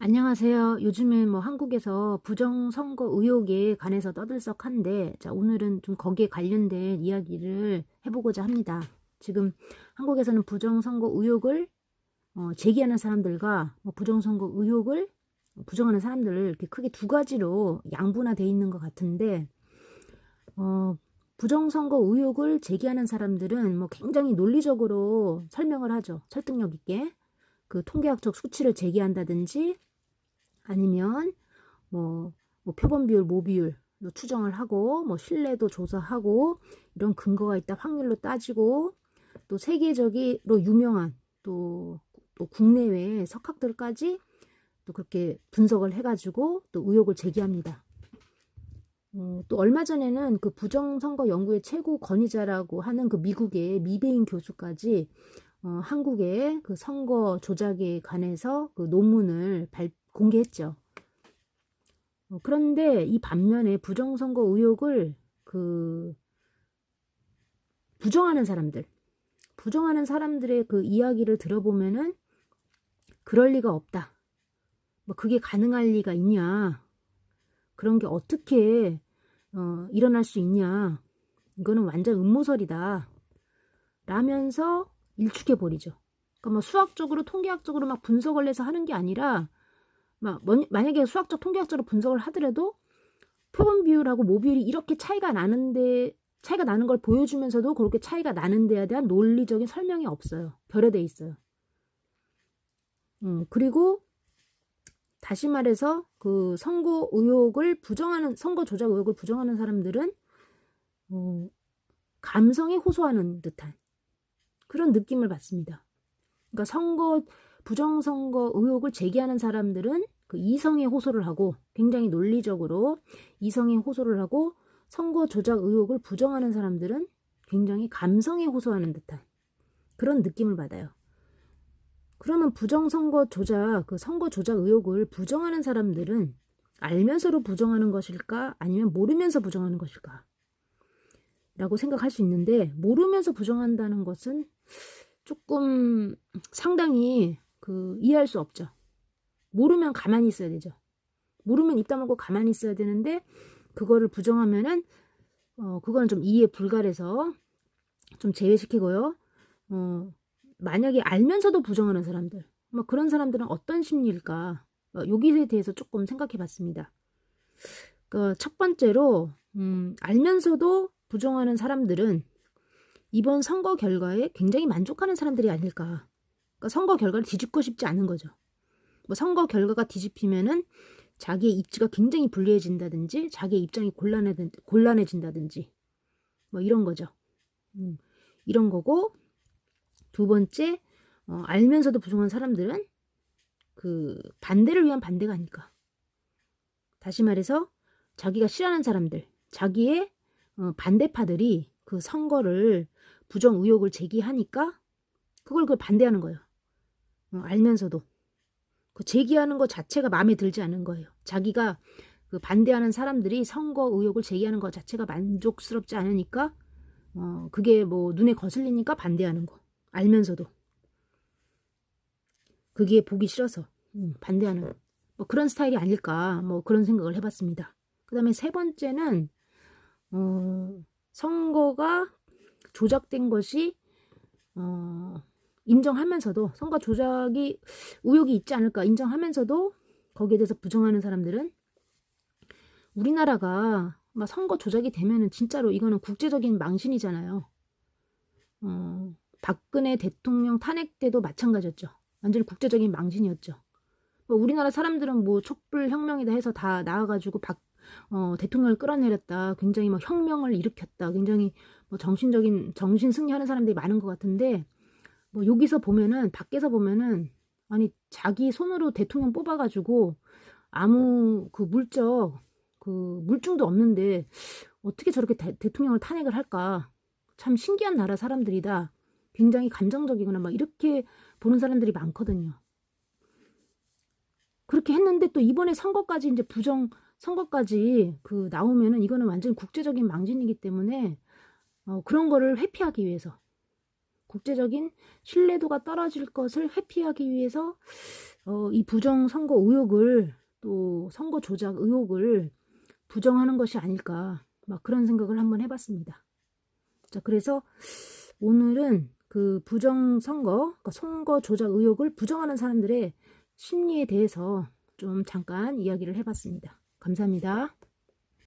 안녕하세요. 요즘엔 뭐 한국에서 부정선거 의혹에 관해서 떠들썩한데, 자, 오늘은 좀 거기에 관련된 이야기를 해보고자 합니다. 지금 한국에서는 부정선거 의혹을 제기하는 사람들과 부정선거 의혹을 부정하는 사람들을 이렇게 크게 두 가지로 양분화되어 있는 것 같은데, 부정선거 의혹을 제기하는 사람들은 뭐 굉장히 논리적으로 설명을 하죠. 설득력 있게. 그 통계학적 수치를 제기한다든지, 아니면 뭐 표본 비율, 모 비율 추정을 하고 뭐 신뢰도 조사하고 이런 근거가 있다 확률로 따지고 또 세계적으로 유명한 또 국내외 석학들까지 또 그렇게 분석을 해가지고 또 의혹을 제기합니다. 또 얼마 전에는 그 부정선거 연구의 최고 권위자라고 하는 그 미국의 미베인 교수까지 한국의 그 선거 조작에 관해서 그 논문을 공개했죠. 그런데 이 반면에 부정선거 의혹을 부정하는 사람들의 그 이야기를 들어보면은 그럴 리가 없다. 뭐 그게 가능할 리가 있냐? 그런 게 어떻게 일어날 수 있냐? 이거는 완전 음모설이다. 라면서 일축해 버리죠. 그러니까 뭐 수학적으로 통계학적으로 막 분석을 해서 하는 게 아니라 만약에 수학적 통계학적으로 분석을 하더라도 표본 비율하고 모 비율이 이렇게 차이가 나는 걸 보여주면서도 그렇게 차이가 나는 데에 대한 논리적인 설명이 없어요. 결여돼 있어요. 그리고 다시 말해서 그 선거 조작 의혹을 부정하는 사람들은 감성에 호소하는 듯한 그런 느낌을 받습니다. 그러니까 부정선거 의혹을 제기하는 사람들은 그 이성에 호소를 하고 굉장히 논리적으로 이성에 호소를 하고 선거 조작 의혹을 부정하는 사람들은 굉장히 감성에 호소하는 듯한 그런 느낌을 받아요. 그러면 선거 조작 의혹을 부정하는 사람들은 알면서도 부정하는 것일까? 아니면 모르면서 부정하는 것일까? 라고 생각할 수 있는데, 모르면서 부정한다는 것은 조금 상당히 이해할 수 없죠. 모르면 가만히 있어야 되죠. 모르면 입 다물고 가만히 있어야 되는데, 그거를 부정하면은, 그거는 좀 이해 불가해서 좀 제외시키고요. 만약에 알면서도 부정하는 사람들, 뭐 그런 사람들은 어떤 심리일까? 여기에 대해서 조금 생각해 봤습니다. 첫 번째로, 알면서도 부정하는 사람들은 이번 선거 결과에 굉장히 만족하는 사람들이 아닐까. 그러니까 선거 결과를 뒤집고 싶지 않은 거죠. 뭐 선거 결과가 뒤집히면은 자기의 입지가 굉장히 불리해진다든지 자기의 입장이 곤란해진다든지 뭐 이런 거죠. 이런 거고, 두 번째, 알면서도 부정한 사람들은 그 반대를 위한 반대가 아닐까. 다시 말해서 자기가 싫어하는 사람들, 자기의 반대파들이 그 선거를 부정 의혹을 제기하니까 그걸 반대하는 거예요. 알면서도 그 제기하는 것 자체가 마음에 들지 않은 거예요. 자기가 그 반대하는 사람들이 선거 의혹을 제기하는 것 자체가 만족스럽지 않으니까 그게 뭐 눈에 거슬리니까 반대하는 거. 알면서도 그게 보기 싫어서 반대하는 뭐 그런 스타일이 아닐까, 뭐 그런 생각을 해봤습니다. 그 다음에 세 번째는 선거가 조작된 것이 인정하면서도 선거 조작이 의혹이 있지 않을까 인정하면서도 거기에 대해서 부정하는 사람들은 우리나라가 막 선거 조작이 되면은 진짜로 이거는 국제적인 망신이잖아요. 박근혜 대통령 탄핵 때도 마찬가지였죠. 완전히 국제적인 망신이었죠. 뭐 우리나라 사람들은 뭐 촛불 혁명이다 해서 다 나와가지고 대통령을 끌어내렸다. 굉장히 막 혁명을 일으켰다. 굉장히 뭐 정신 승리하는 사람들이 많은 것 같은데, 뭐 여기서 보면은 밖에서 보면은 아니 자기 손으로 대통령 뽑아가지고 아무 물증도 없는데 어떻게 저렇게 대통령을 탄핵을 할까? 참 신기한 나라 사람들이다. 굉장히 감정적이거나 막 이렇게 보는 사람들이 많거든요. 그렇게 했는데 또 이번에 선거까지 이제 선거까지 나오면은 이거는 완전 국제적인 망신이기 때문에 그런 거를 회피하기 위해서 국제적인 신뢰도가 떨어질 것을 회피하기 위해서 이 부정선거 의혹을 또 선거 조작 의혹을 부정하는 것이 아닐까 막 그런 생각을 한번 해봤습니다. 자, 그래서 오늘은 그 부정선거, 그러니까 선거 조작 의혹을 부정하는 사람들의 심리에 대해서 좀 잠깐 이야기를 해봤습니다. 감사합니다.